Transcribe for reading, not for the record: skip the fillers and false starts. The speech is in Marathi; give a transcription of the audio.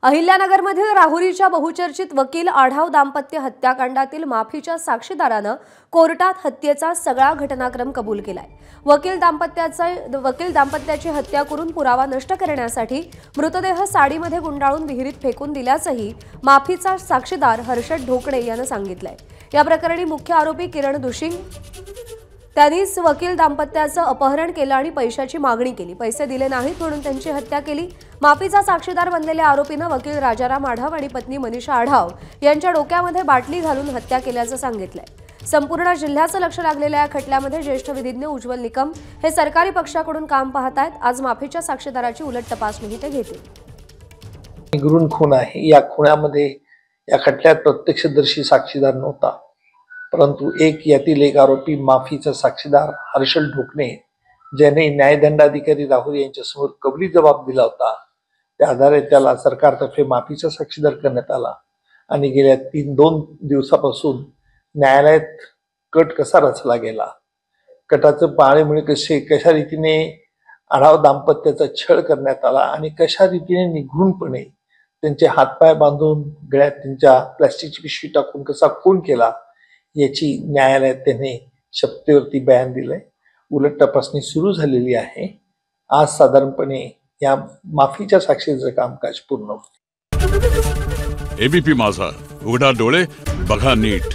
अहिल्यानगरमधील राहुरीच्या बहुचर्चित वकील आढाव दाम्पत्य हत्याकांडातील माफीच्या साक्षीदारानं कोर्टात हत्येचा सगळा घटनाक्रम कबूल केलाय। वकील दाम्पत्याची हत्या करून पुरावा नष्ट करण्यासाठी मृतदेह साडीमध्ये गुंडाळून विहिरीत फेकून दिल्याचंही माफीचा साक्षीदार हर्षद ढोकणे यानं सांगितलंय। या प्रकरणी मुख्य आरोपी किरण दुशिंग त्यांनीच वकील दाम्पत्याचं अपहरण केलं आणि पैशाची मागणी केली। पैसे दिले नाहीत म्हणून त्यांची हत्या केली। माफीचा साक्षीदार बनलेल्या आरोपीनं वकील राजाराम आढाव आणि पत्नी मनीषा आढाव यांच्या डोक्यामध्ये बाटली घालून हत्या केल्याचं सांगितलंय। संपूर्ण जिल्ह्याचं लक्ष लागलेल्या या खटल्यामध्ये ज्येष्ठ विधिज्ञ उज्ज्वल निकम हे सरकारी पक्षाकडून काम पाहतायत। आज माफीच्या साक्षीदाराची उलट तपासणी ते घेतील। निगरून खून आहे। या खुनामध्ये या खटल्यात प्रत्यक्षदर्शी साक्षीदार नव्हता, परंतु यातील एक आरोपी माफीचा साक्षीदार हर्षद ढोकणे ज्याने न्यायदंडाधिकारी राहुल यांच्यासमोर कबुली जबाब दिला होता, त्या आधारे त्याला सरकारतर्फे माफीचा साक्षीदार करण्यात आला आणि गेल्या 2 दिवसापासून न्यायालयात कट कसा रचला गेला, कटाचं पाळेमुळे कशा रीतीने आढाव दाम्पत्याचा छळ करण्यात आला आणि कशा रीतीने निघूनपणे त्यांचे हातपाय बांधून गळ्यात त्यांच्या प्लास्टिकची पिशवी टाकून कसा खून केला याची न्यायालयात त्याने शपथेवरती बयान दिलंय। उलट तपासणी सुरू झालेली आहे। आज साधारणपणे या माफीच्या साक्षीचं कामकाज पूर्ण होईल। एबीपी माझा, उघडा डोळे बघा नीट।